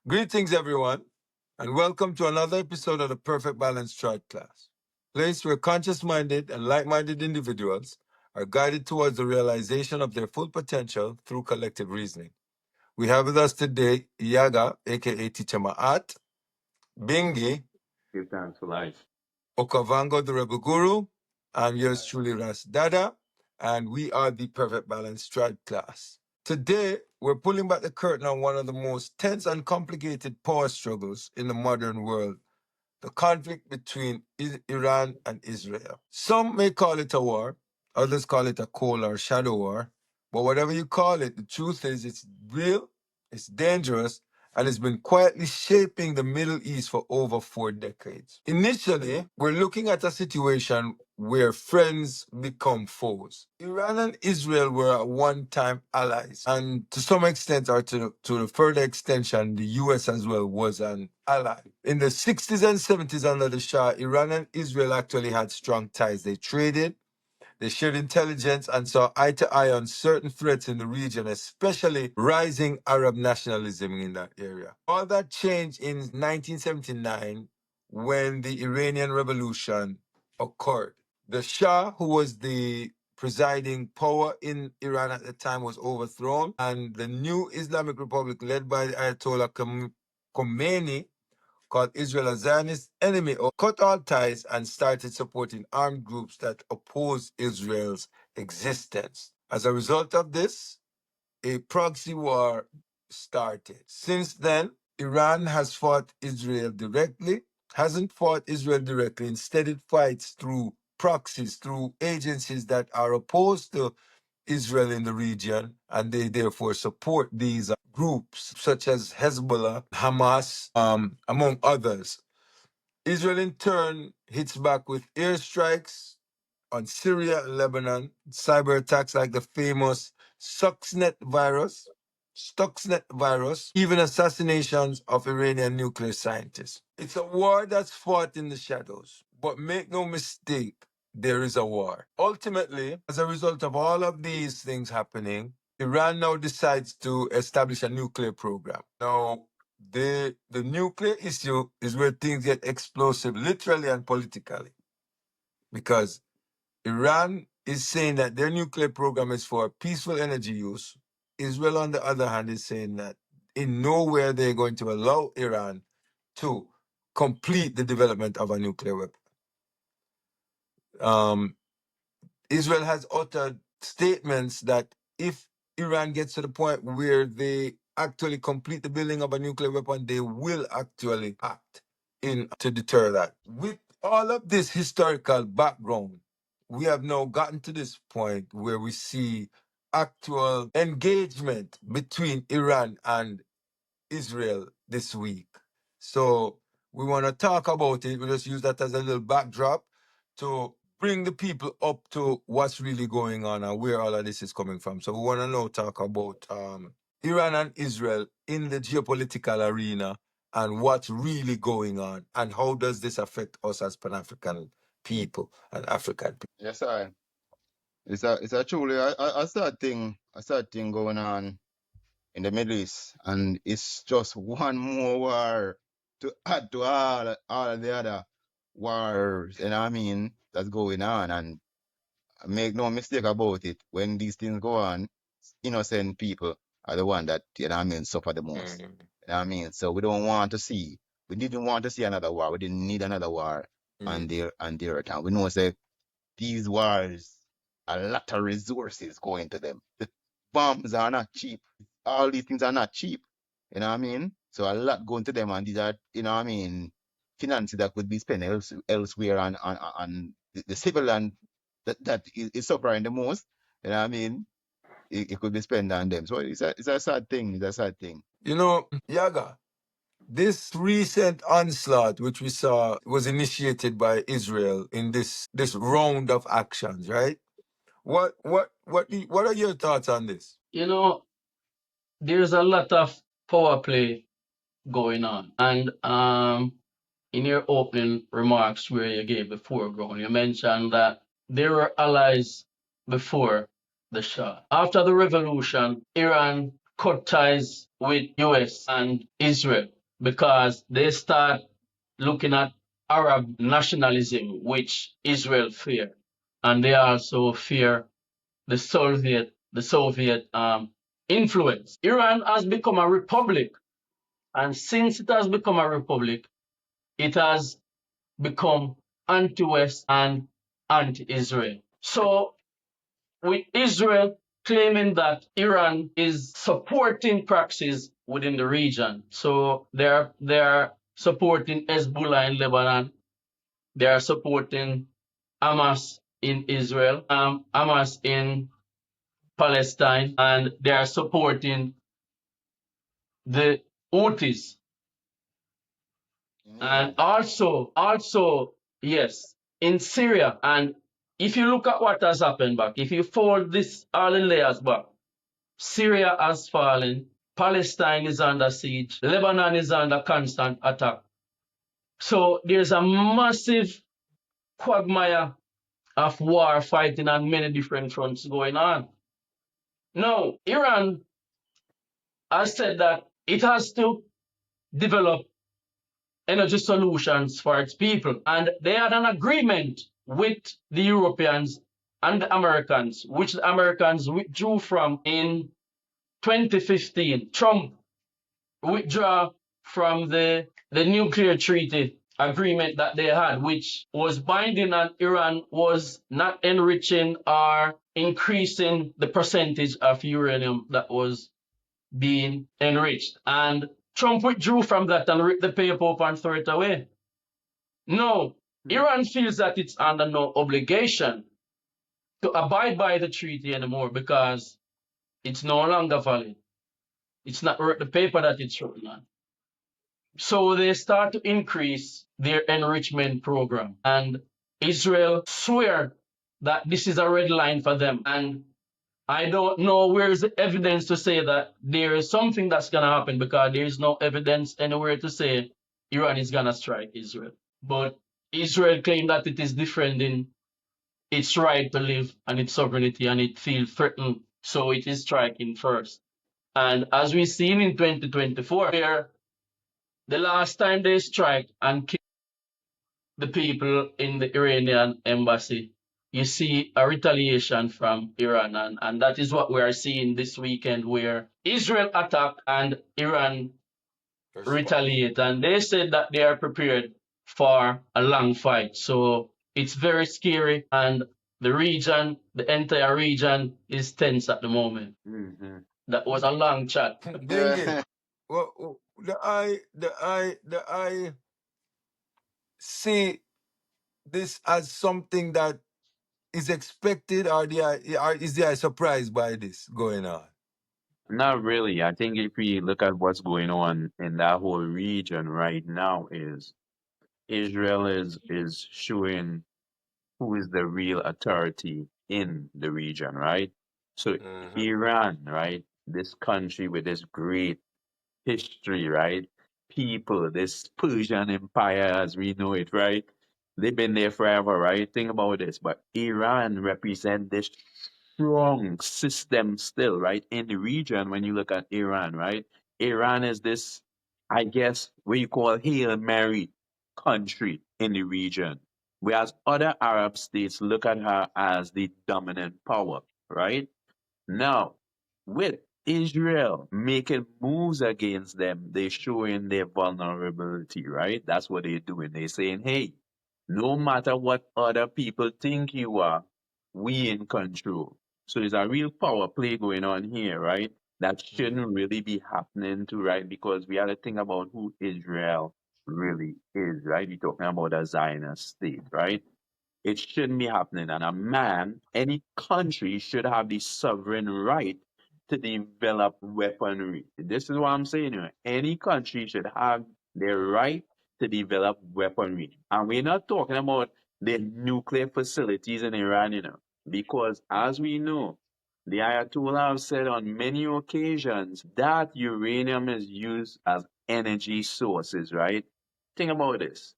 Greetings, everyone, and welcome to another episode of the Perfect Balance Chart class, place where conscious minded and like minded individuals are guided towards the realization of their full potential through collective reasoning. We have with us today Yaga, aka Teacher Ma'at, Bingi, Give thanks for life. Okavango, the Rebel Guru. I'm yours truly, Ras Dada, and we are the Perfect Balance Tribe class. Today, we're pulling back the curtain on one of the most tense and complicated power struggles in the modern world, the conflict between Iran and Israel. Some may call it a war, others call it a cold or shadow war, but whatever you call it, the truth is it's real, it's dangerous, and it's been quietly shaping the Middle East for over 4 decades. Initially, we're looking at a situation where friends become foes. Iran and Israel were at one time allies, and to some extent, or to the further extension, the US as well was an ally. In the 60s and 70s under the Shah, Iran and Israel actually had strong ties. They traded, they shared intelligence and saw eye to eye on certain threats in the region, especially rising Arab nationalism in that area. All that changed in 1979 when the Iranian Revolution occurred. The Shah, who was the presiding power in Iran at the time, was overthrown, and the new Islamic Republic, led by Ayatollah Khomeini, called Israel a Zionist enemy, or cut all ties and started supporting armed groups that oppose Israel's existence. As a result of this, a proxy war started. Since then, Iran has fought Israel directly, hasn't fought Israel directly. Instead, it fights through proxies, through agencies that are opposed to Israel in the region, and they therefore support these groups such as Hezbollah, Hamas, among others. Israel in turn hits back with airstrikes on Syria and Lebanon, cyber attacks like the famous Stuxnet virus, even assassinations of Iranian nuclear scientists. It's a war that's fought in the shadows, but make no mistake, there is a war. Ultimately, as a result of all of these things happening, Iran now decides to establish a nuclear program. Now, the nuclear issue is where things get explosive, literally and politically, because Iran is saying that their nuclear program is for peaceful energy use. Israel, on the other hand, is saying that in nowhere they're going to allow Iran to complete the development of a nuclear weapon. Israel has uttered statements that if Iran gets to the point where they actually complete the building of a nuclear weapon, they will actually act in to deter that. With all of this historical background, we have now gotten to this point where we see actual engagement between Iran and Israel this week. So we want to talk about it. We just use that as a little backdrop to bring the people up to what's really going on and where all of this is coming from. So we want to now talk about Iran and Israel in the geopolitical arena and what's really going on and how does this affect us as Pan-African people and African people. Yes, I. It's a truly a sad thing going on in the Middle East, and it's just one more war to add to all of the other wars. You know what I mean? That's going on, and make no mistake about it. When these things go on, innocent people are the one that you know what I mean suffer the most. Mm. You know what I mean? So we don't want to see. We didn't want to see another war. We didn't need another war on Mm. the earth. And we know say these wars, a lot of resources go into them. The bombs are not cheap. All these things are not cheap. You know what I mean? So a lot go into them, and these are, you know what I mean, finances that could be spent elsewhere on the civilian that is suffering the most. You know what I mean? It could be spent on them. So it's a sad thing. It's a sad thing. You know, Yaga, this recent onslaught, which we saw, was initiated by Israel in this round of actions, right? What are your thoughts on this? You know, there's a lot of power play going on. And in your opening remarks where you gave the foreground, you mentioned that there were allies before the Shah. After the revolution, Iran cut ties with US and Israel because they start looking at Arab nationalism, which Israel fear, and they also fear the Soviet influence. Iran has become a republic, and since it has become a republic, it has become anti-West and anti-Israel. So with Israel claiming that Iran is supporting proxies within the region. So they're supporting Hezbollah in Lebanon. They are supporting Hamas in Israel, Hamas in Palestine, and they are supporting the Houthis. In And Yemen. also, yes, in Syria. And if you look at what has happened back, if you fold this all the layers back, Syria has fallen, Palestine is under siege, Lebanon is under constant attack. So there's a massive quagmire of war fighting on many different fronts going on. Now, Iran has said that it has to develop energy solutions for its people. And they had an agreement with the Europeans and the Americans, which the Americans withdrew from in 2015. Trump withdrew from the nuclear treaty agreement that they had, which was binding on Iran was not enriching or increasing the percentage of uranium that was being enriched. And Trump withdrew from that and ripped the paper up and threw it away. No, Iran feels that it's under no obligation to abide by the treaty anymore because it's no longer valid. It's not worth the paper that it's written on. So they start to increase their enrichment program. And Israel swear that this is a red line for them. And I don't know where's the evidence to say that there is something that's going to happen because there is no evidence anywhere to say Iran is going to strike Israel. But Israel claimed that it is defending its right to live and its sovereignty, and it feels threatened, so it is striking first. And as we've seen in 2024, where the last time they strike and kill the people in the Iranian embassy, you see a retaliation from Iran. And that is what we are seeing this weekend, where Israel attack and Iran Response. retaliate. And they said that they are prepared for a long fight. So it's very scary. And the entire region is tense at the moment. Hmm. That was a long chat. Bingy. Well, the I see this as something that is expected, or is there a surprise by this going on? Not really. I think if we look at what's going on in that whole region right now, is Israel is showing who is the real authority in the region, right? So Mm-hmm. Iran, right? This country with this great history, right? People, this Persian Empire as we know it, right? They've been there forever, right? Think about this. But Iran represent this strong system still, right? In the region, when you look at Iran, right? Iran is this, I guess, what you call Hail Mary country in the region. Whereas other Arab states look at her as the dominant power, right? Now, with Israel making moves against them, they're showing their vulnerability, right? That's what they're doing. They're saying, hey, no matter what other people think you are, we in control. So there's a real power play going on here, right? That shouldn't really be happening to, right? Because we have to think about who Israel really is, right? We're talking about a Zionist state, right? It shouldn't be happening. And a man, any country should have the sovereign right to develop weaponry. This is what I'm saying here. Any country should have the right to develop weaponry. And we're not talking about the nuclear facilities in Iran, because as we know, the Ayatollah have said on many occasions that uranium is used as energy sources, right? Think about this.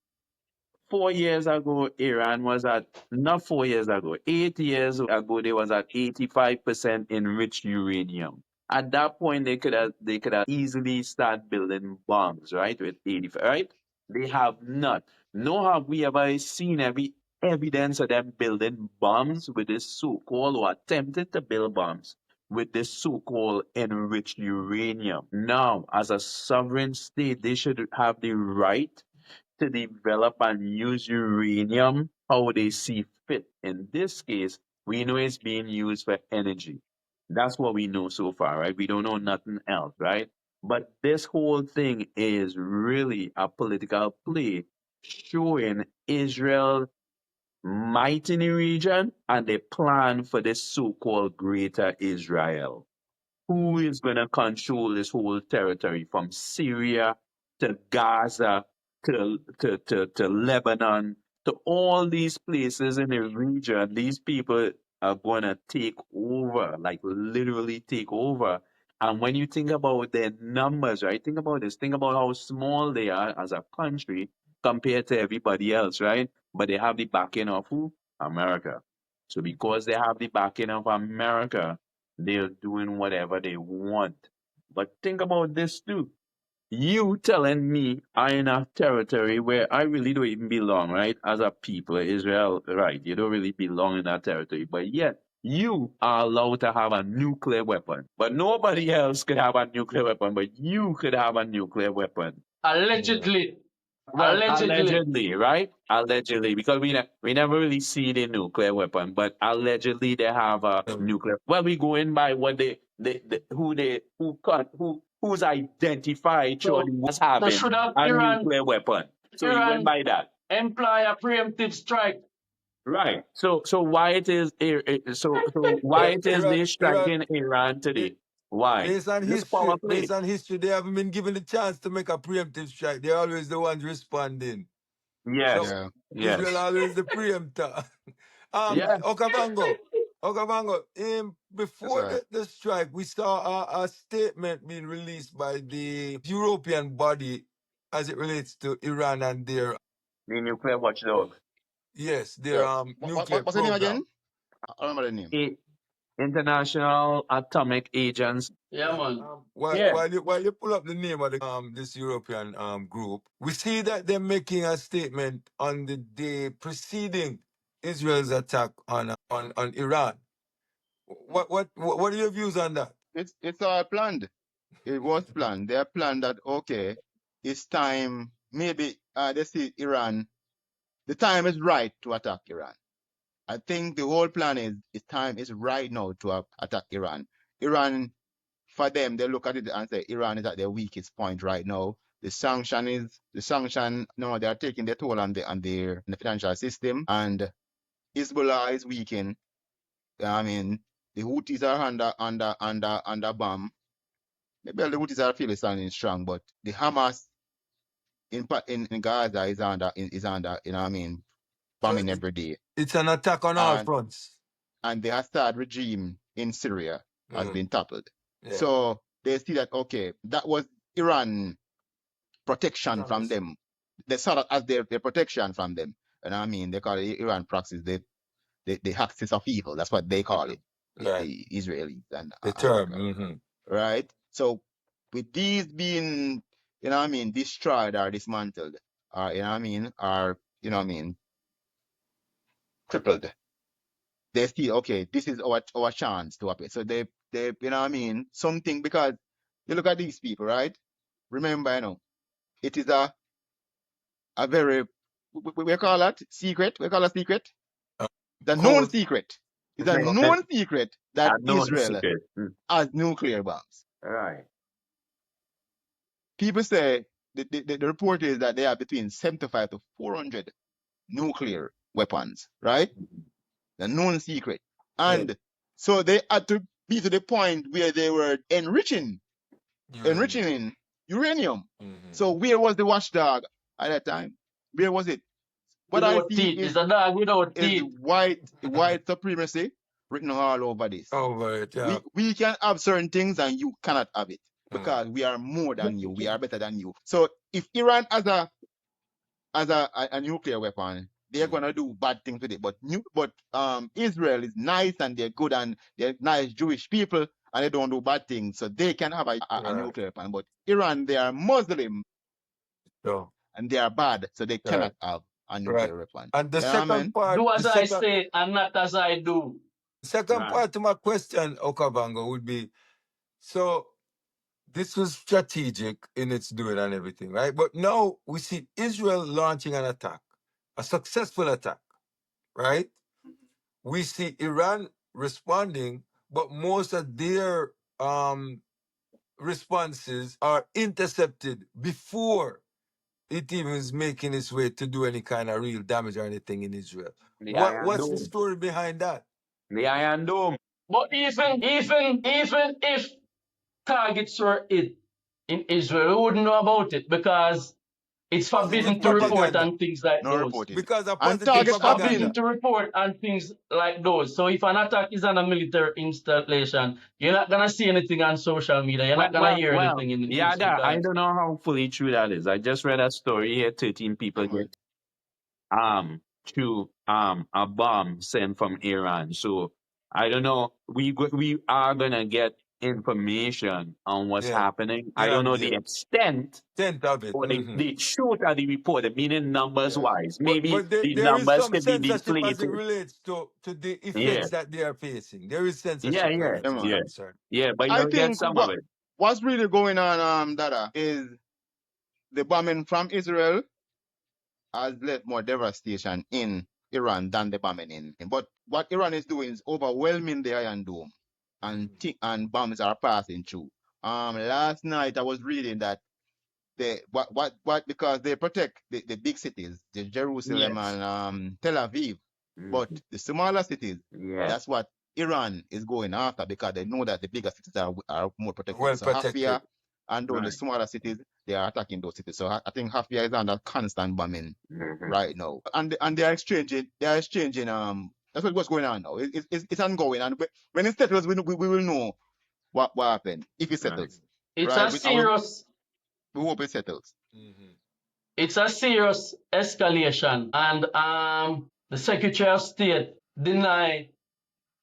4 years ago, Iran was at, not 4 years ago, 8 years ago, they was at 85% enriched uranium. At that point, they could have easily start building bombs, right? With 85, right? They have not. Nor have we ever seen every evidence of them building bombs with this so-called or attempted to build bombs with this so-called enriched uranium. Now, as a sovereign state, they should have the right to develop and use uranium how they see fit. In this case, we know it's being used for energy. That's what we know so far, right? We don't know nothing else, right? But this whole thing is really a political play showing Israel might in the region and the plan for this so-called Greater Israel. Who is going to control this whole territory from Syria to Gaza to Lebanon to all these places in the region? These people are going to take over, like literally take over. And when you think about their numbers, right? Think about this. Think about how small they are as a country compared to everybody else, right? But they have the backing of who? America. So because they have the backing of America, they're doing whatever they want. But think about this too. You telling me I'm in a territory where I really don't even belong, right? As a people, Israel, right? You don't really belong in that territory. But yet, you are allowed to have a nuclear weapon. But nobody else could have a nuclear weapon, but you could have a nuclear weapon. Allegedly. Well, Allegedly. allegedly, right? Allegedly, because we never really see the nuclear weapon, but allegedly they have a nuclear. Well, we go in by what who's identified So showing as so should having have a nuclear weapon. So you went Iran by that, employ a preemptive strike. right? So why it is so why it is they Iran, striking Iran today? Why? based on Just power history, play. they haven't been given the chance to make a preemptive strike. They're always the ones responding. So Yes, Yeah. Israel yes, always the preemptor. yeah. Okavango, That's before right. the strike, we saw a statement being released by the European body as it relates to Iran and their The nuclear watchdog. yes, their Yeah. nuclear What's the name program. again? I remember the name. International Atomic Agency. Yeah, man. Yeah, While you pull up the name of this European group, we see that they're making a statement on the day preceding Israel's attack on Iran. What are your views on that? It's all planned. It was planned. They planned that okay, it's time. Maybe they see Iran. The time is right to attack Iran. I think the whole plan is time is right now to attack Iran. Iran, for them, they look at it and say Iran is at their weakest point right now. The sanction. No, they are taking their toll on the financial system, and Hezbollah is weakened. I mean, the Houthis are under bomb. Maybe the Houthis are feeling standing strong, but the Hamas in Gaza is under you know what I mean So bombing every day, it's an attack on all and fronts. the Assad regime in Syria has Mm, been toppled. yeah. So they see that okay, that was Iran protection from Promise. them. They saw that as their protection from them. And I mean, they call it Iran proxies the axis of evil. That's what they call it, Right. the Israelis and The term. America, Mm-hmm. right? So with these being, you know what I mean, destroyed or dismantled, or you know what I mean, or you know what I mean, crippled, they see okay, this is our chance to happen. So they you know what I mean, something because you look at these people, right? Remember, you know, it is a very we call that secret. We call it secret. Uh, The known Cold. secret is a Mhm. known secret that I know the Israel secret. Mm. has nuclear bombs. Right. People say the report is that they have between 75 to 400 nuclear weapons, right? The known secret. Yeah. And so they had to be to the point where they were Uranium. enriching uranium. Mm-hmm. So where was the watchdog at that time? Where was it? What I Without see teeth. It's a dog without is teeth. white supremacy written all over this. Over it, yeah. We can have certain things and you cannot have it Mm. because we are more than you. We are better than you. So if Iran has a nuclear weapon, they're gonna do bad things with it. But Israel is nice and they're good and they're nice Jewish people and they don't do bad things, so they can have a Right. nuclear weapon. But Iran, they are Muslim So, and they are bad, so they right. cannot have a Right. nuclear weapon. And the You know what I second mean? part, Do the as I second say and not as I do. second Right. part to my question, Okavango, would be so this was strategic in its doing and everything, right? But now we see Israel launching an attack, a successful attack, right? We see Iran responding, but most of their responses are intercepted before it even is making its way to do any kind of real damage or anything in Israel. The Iron What's the Dome. story behind that? The Iron Dome. But even if targets were hit in Israel, we wouldn't know about it because it's Positive forbidden to report propaganda. on things like No those. reporting. Because of And positive It's targets have forbidden been. propaganda. to report on things like those. So if an attack is on a military installation, you're not gonna see anything on social media. You're Well, not gonna well, hear well. anything in the Yeah, news that, I because don't know how fully true that is. I just read a story here. 13 people Come on. get to a bomb sent from Iran. So I don't know. We are gonna get information on what's Yeah. happening. I Here don't and know the there. extent Tenth of it. or the truth of the report, meaning numbers Yeah. wise. But Maybe the there is numbers some could be censorship as it deflated. relates to the Yeah, effects that they are facing. There is yeah, censorship where yeah, it Yeah, is man. yeah, concerned. yeah. But I you'll get think some of it. what's really going on, Dada, is the bombing from Israel has left more devastation in Iran than the bombing in. But what Iran is doing is overwhelming the Iron Dome, and and bombs are passing through. Last night I was reading that what because they protect the big cities, the Jerusalem Yes. and Tel Aviv, but Mhm. the smaller cities, Yeah. that's what Iran is going after because they know that the bigger cities are more protected. Well So protected. Hafia and all the Right. smaller cities, they are attacking those cities. So I think Hafia is under constant bombing Mhm. right now, and they are exchanging. That's what's going on now. It's ongoing, and when it settles, we will know what happened if it Right. settles. it's Right? a We serious hope it settles. Mhm. it's a serious escalation, and the Secretary of State denied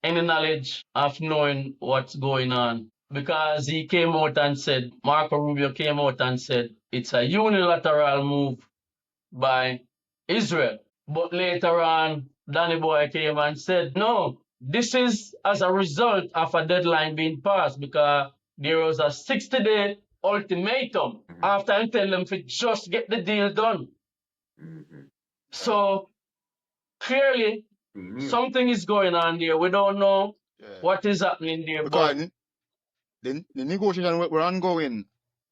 any knowledge of knowing what's going on because he came out and said, Marco Rubio came out and said it's a unilateral move by Israel. But later on, Danny Boy came and said, no, this is as a result of a deadline being passed because there was a 60-day ultimatum Mhm. after I tell them to just get the deal done. Mhm. So clearly, Mhm. something is going on there. We don't know Yeah. what is happening there, but Because the negotiation were ongoing.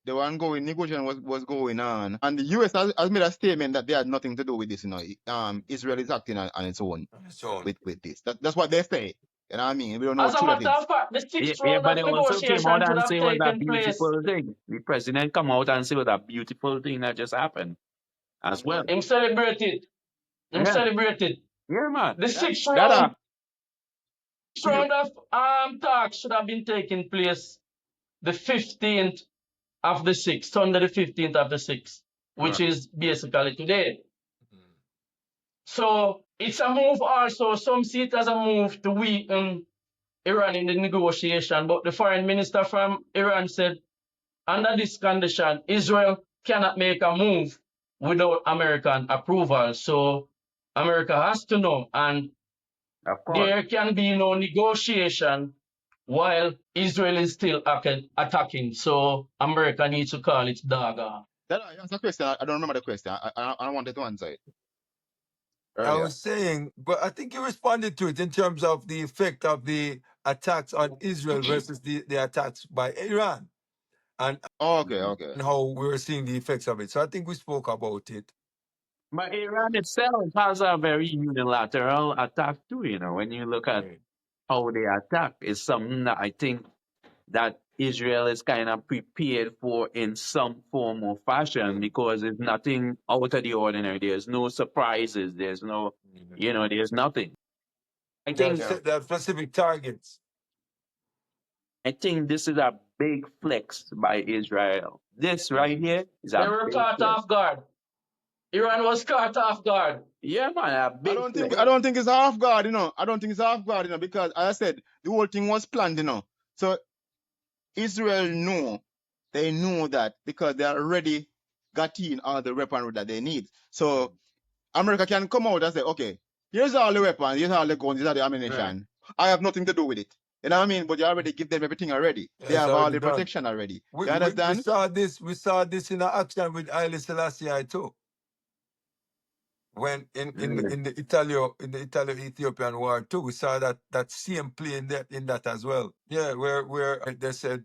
The ongoing negotiation was going on, and the US has made a statement that they had nothing to do with this. Israel is acting on its own On its own. with this. That's what they say. You know what I mean? We don't know as how a true that matter is. of fact, the Yeah, sixth yeah, round but of they also came out negotiation should and have say it was a taken place. beautiful thing. The president come out and say it was a beautiful thing that just happened as And well. what? Him celebrated. Him Yeah, celebrated. yeah, man. The sixth round Dada, of talks should have been taking place the 15th of the 6th, Sunday the 15th of the 6th, which Right. is basically today. Mhm. So it's a move also. Some see it as a move to weaken Iran in the negotiation, but the foreign minister from Iran said, under this condition, Israel cannot make a move without American approval. So America has to know, and Of course. there can be no negotiation while Israel is still attacking. So America needs to call its dog off. Dada, you asked a question. I don't remember the question. I wanted to answer it I earlier. was saying, but I think you responded to it in terms of the effect of the attacks on Israel versus the attacks by Iran and Oh, okay, Mhm. okay. how we were seeing the effects of it. So I think we spoke about it. But Iran itself has a very unilateral attack too, when you look at Right. how they attack, is something that I think that Israel is kind of prepared for in some form or fashion because it's nothing out of the ordinary. There's no surprises. There's no, Mhm. there's nothing. I They have, think Yeah. they have specific targets. I think this is a big flex by Israel. This right here is They a were big caught flex. off guard. Iran was caught off guard. Yeah, man, a I big don't think flex. I don't think it's half guard. I don't think it's half guard. Because as I said, the whole thing was planned. So Israel know, they know that because they already got in all the weaponry that they need. So America can come out and say, okay, here's all the weapons, here's all the guns, here's all the Right. ammunition. I have nothing to do with it. You know what I mean? But you already give them everything already. Yeah, They it's have all already the done. protection already. We, You we, we understand? saw this. We saw this in action with Haile Selassie too. When in the Italo Ethiopian war too, we saw that same play in that as well. Yeah, where they said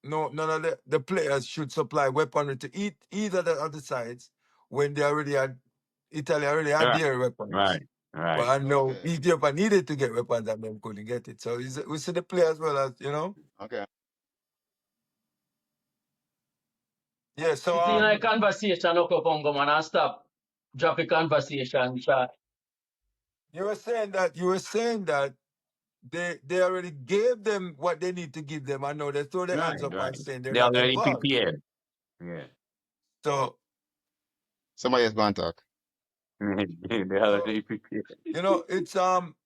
no, none of the players should supply weaponry to either the other sides when they already had Italy already had Right, their weapons. right, right. But I know Okay. Ethiopia needed to get weapons and them couldn't get it. So we see the play as well as Okay. Yeah. So It's in a conversation, okay, Bongo man, and stop. Drop a conversation, chat. you were saying that they already gave them what they need to give them. I know they throw their hands Right, up and right. saying they're They not already involved. prepared. Yeah. So Somebody else going to talk. They so already prepared. it's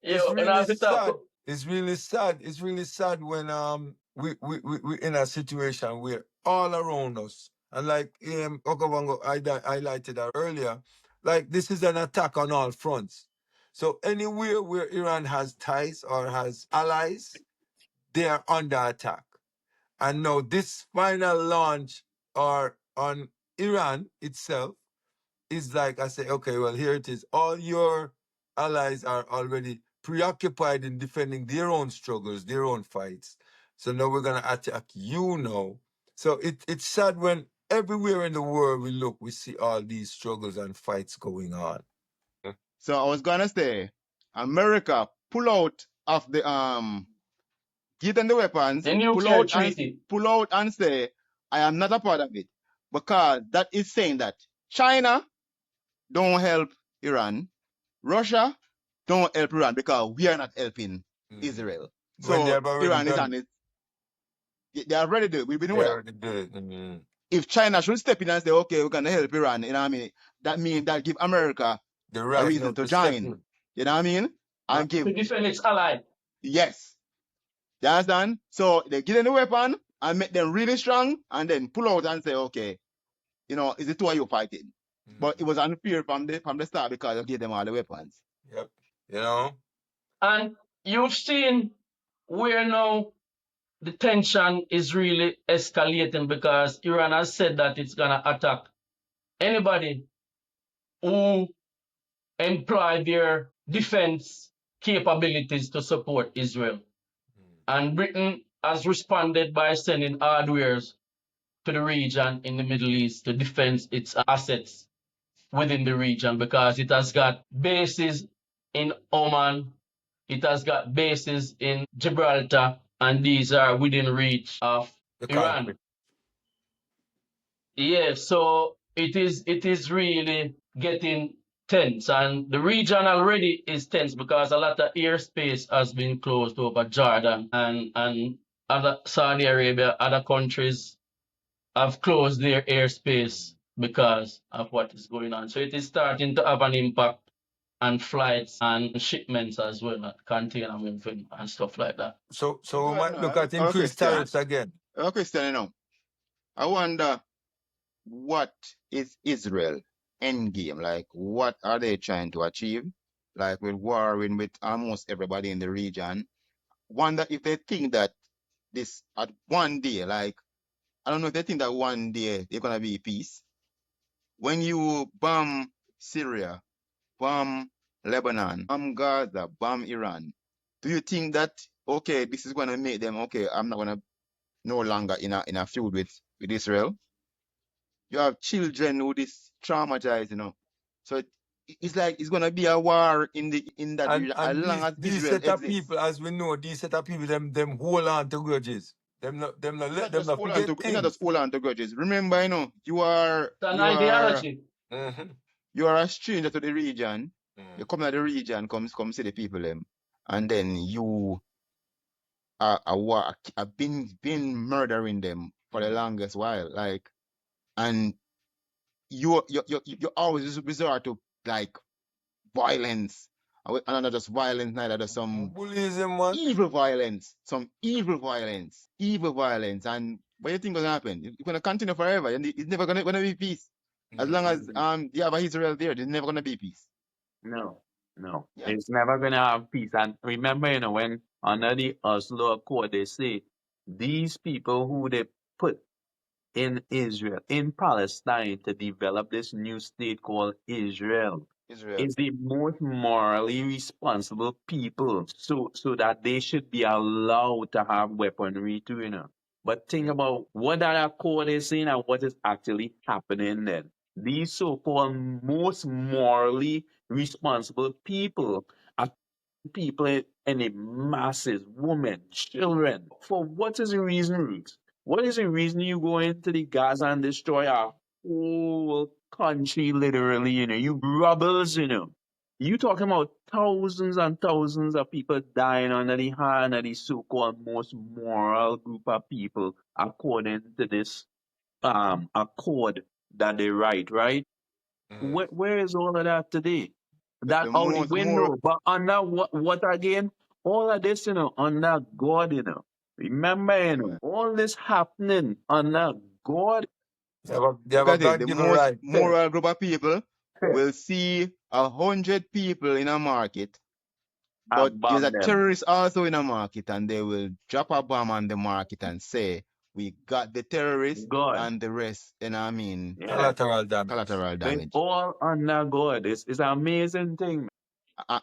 Yo, and really I have sad. to It's really sad. It's really sad when we in a situation where all around us, and like Okavango highlighted that earlier, like this is an attack on all fronts. So anywhere where Iran has ties or has allies, they are under attack. And now this final launch or on Iran itself is like I say, okay, well here it is. All your allies are already preoccupied in defending their own struggles, their own fights. So now we're gonna attack you now. So it's sad when everywhere in the world we look, we see all these struggles and fights going on. So I was gonna say, America pull out of the give them the weapons, the nuclear treaty. pull out and say, I am not a part of it. Because that is saying that China don't help Iran, Russia don't help Iran because we are not helping Mhm. Israel. When they So have already Iran is done on it. it. They already do it. We They know that. already did it. Mhm. If China should step in and say, okay, we're gonna help Iran, you know what I mean? That means that give America The a right now reason to to step join. in. You know what I mean? Yeah. And give To defend its ally. yes. You understand? So they give them the weapon and make them really strong and then pull out and say, okay, is the two of you fighting? But it Mhm. was unfair from the start because you gave them all the weapons. Yep. You know? And you've seen where now the tension is really escalating because Iran has said that it's gonna attack anybody who employ their defense capabilities to support Israel. And Britain has responded by sending hardwares to the region in the Middle East to defend its assets within the region because it has got bases in Oman, it has got bases in Gibraltar, and these are within reach of The Iran. conflict. Yeah, so it is really getting tense, and the region already is tense because a lot of airspace has been closed over Jordan and other Saudi Arabia, other countries have closed their airspace because of what is going on. So it is starting to have an impact on flights and shipments as well, like container movement and stuff like that. So we Good, might no, look at a increased question. tariffs again. A question, I wonder what is Israel endgame? Like, what are they trying to achieve? Like, with warring with almost everybody in the region. Wonder if they think that this at one day, like, I don't know if they think that one day they're gonna be peace. When you bomb Syria, bomb Lebanon, bomb Gaza, bomb Iran, do you think that okay, this is gonna make them okay? I'm not gonna no longer in a feud with Israel. You have children who is traumatized, So it's like it's gonna be a war in that And region as and long these as these Israel set of exists. people, as we know, these set of people, them hold on to grudges. Them not let them not forget It's not just things. hold on to grudges. Remember, you are It's an you are ideology. Mm-hmm. you are a stranger to the region. You Mm. come to the region, come see the people them, and then you are been murdering them for the Mm. longest while, like, and you always resort to like violence And not just violence, neither just some Bullyism, man. evil violence. And what do you think gonna happen? It's gonna continue forever, and it's never gonna be peace. As long as Mhm. you have Israel there, there's never gonna be peace. No, no. Yeah, It's never gonna have peace. And remember, when under the Oslo Accord, they say these people who they put in Israel, in Palestine, to develop this new state called Israel, Israel. is the most morally responsible people, so that they should be allowed to have weaponry too, But think Yeah. about what that accord is saying and what is actually happening then. These so-called most morally responsible people are people in the masses, women, children. For what is the reason, Roots? What is the reason you go into the Gaza and destroy our whole country, literally, you rebels, You talking about thousands and thousands of people dying under the hand of the so-called most moral group of people, according to this accord that they write, right? Mm. Where is all of that today? That The out the most more window. But under what again? All of this, under God, Remember, all this happening under God. They have look a at it. God The given most right. moral group of people will see 100 people in a market, but And there's bomb a them. terrorist also in a market, and they will drop a bomb on the market and say, "We got the terrorist," God. and the rest. You know what I mean? Yeah. Collateral damage. Collateral It's damage. all under God. It's an amazing thing.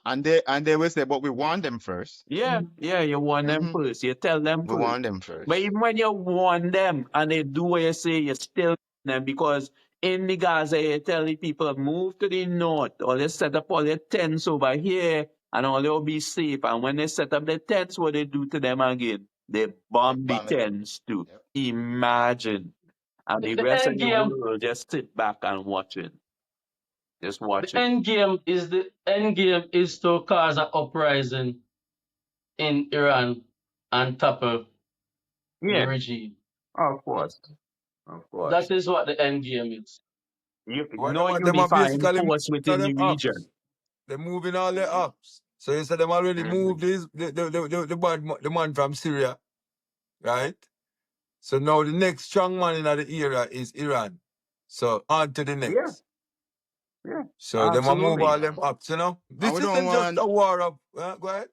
And they will say, "But we warned them first." Yeah, yeah, you warn them Hmm. first. You tell them We first. warned them But first. even when you warn them and they do what you say, you still them because in the Gaza you tell the people move to the north or they set up all their tents over here and all they'll be safe. And when they set up the tents, what they do to them again? They They bomb the bomb it. tents too. Yep. Imagine. And the The rest of end the game, world just sit back and watch it. Just watch it. the end game is to cause an uprising in Iran and topple the Yeah, regime. of course. Of course. That is what the end game is. You What no them are unifying basically moving force all within them the region. ups. They're moving all their ups. So you said them already Mhm. moved the man from Syria, right? So now the next strong man in the era is Iran. So on to the Yeah, next. yeah, So them a move absolutely. all them ups. And This we don't isn't just want. a war of go ahead.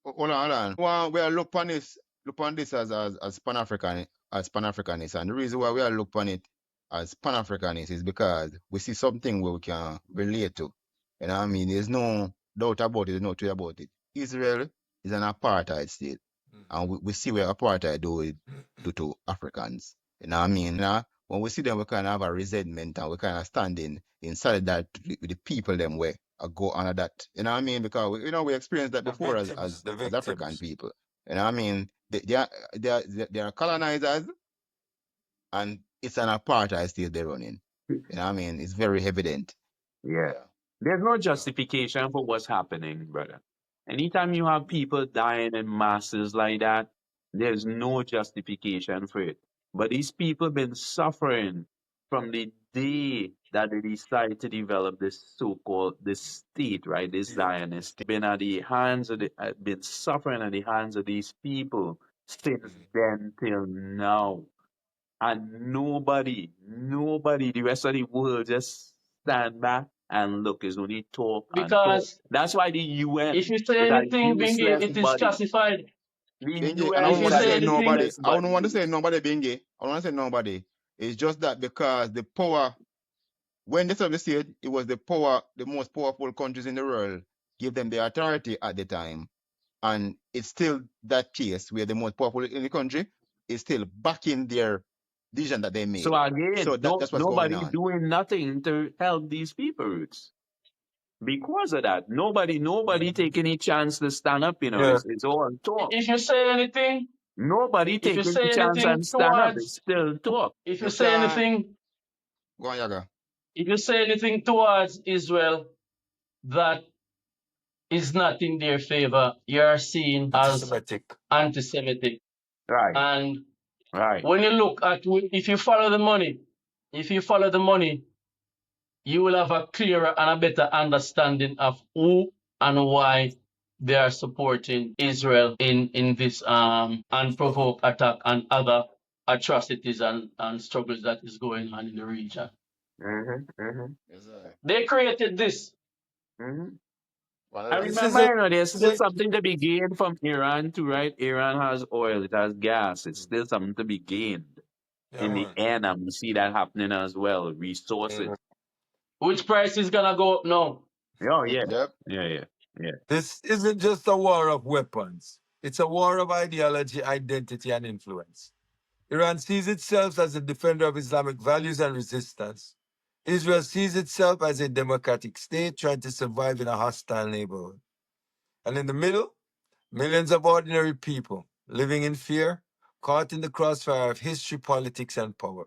Hold on, hold on. We are look on this as Pan African as Pan Africanist, and the reason why we are look on it as Pan Africanist is because we see something where we can relate to. You know what I mean? There's no doubt about it. There's no truth about it. Israel is an apartheid state, and we see where apartheid do to Africans. You know what I mean? When we see them, we kind of have a resentment, and we kind of standing in solidarity with the people them way go under that. You know what I mean? Because we experienced that The before victims, the as African victims. people. You know what I mean? They are colonizers, and it's an apartheid state they're running. You know what I mean? It's very evident. Yeah. Yeah. There's no Yeah. justification for what's happening, brother. Anytime you have people dying in masses like that, there's no justification for it. But these people been suffering from the day that they decided to develop this so-called this state, right? This Yeah. Zionist been at the hands of been suffering at the hands of these people since then till now. And nobody, the rest of the world just stand back and look. Is only talk and talk. Because That's why the if UN you say is a anything, Bingi, useless it is body. classified. The Benji, and I If UN don't you is want to a say say anything, nobody. useless I don't body. want to say nobody, Benji. I don't want to say nobody. It's just that because the power, when they set up the state, it was the most powerful countries in the world give them the authority at the time. And it's still that case where the most powerful in the country is still backing their decision that they So made. again, So that's what's going nobody on. doing nothing to help these people. Roots. Because of that, nobody take any chance to stand up. Yeah. It's all talk. if you say anything, Nobody if you take any say chance anything and stand up. It's towards, still talk. if you You say can't anything, go on, Yaga. if you say anything towards Israel that is not in their favor, you're seen as Anti-Semitic. anti-Semitic. Right, And right. when you look at, if you follow the money, if you follow the money, you will have a clearer and a better understanding of who and why they are supporting Israel in this unprovoked attack and other atrocities and struggles that is going on in the region. Yes, sir. They created this. One I of This them. is remember, a there's this is still a something to be gained from Iran too, right? Iran has oil, it has gas. It's still something to be gained. yeah, In the man. end, I'm gonna see that happening as well. Resources. Which price is gonna go up now? Oh yeah, Yep. yeah. This isn't just a war of weapons. It's a war of ideology, identity, and influence. Iran sees itself as a defender of Islamic values and resistance. Israel sees itself as a democratic state trying to survive in a hostile neighborhood. And in the middle, millions of ordinary people living in fear, caught in the crossfire of history, politics, and power.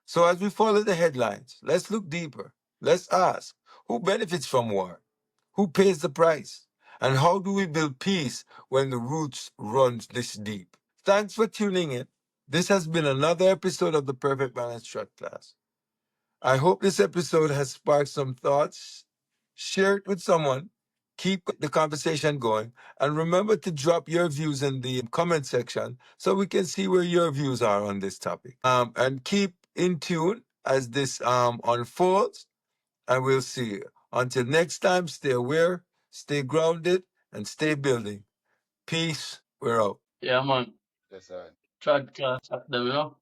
So as we follow the headlines, let's look deeper. Let's ask, who benefits from war? Who pays the price? And how do we build peace when the roots run this deep? Thanks for tuning in. This has been another episode of the Perfect Balance Shot Class. I hope this episode has sparked some thoughts. Share it with someone. Keep the conversation going. And remember to drop your views in the comment section so we can see where your views are on this topic. And keep in tune as this unfolds. And we'll see you. Until next time, stay aware, stay grounded, and stay building. Peace. We're out. Yeah, man. Yes, sir. Trad class at them,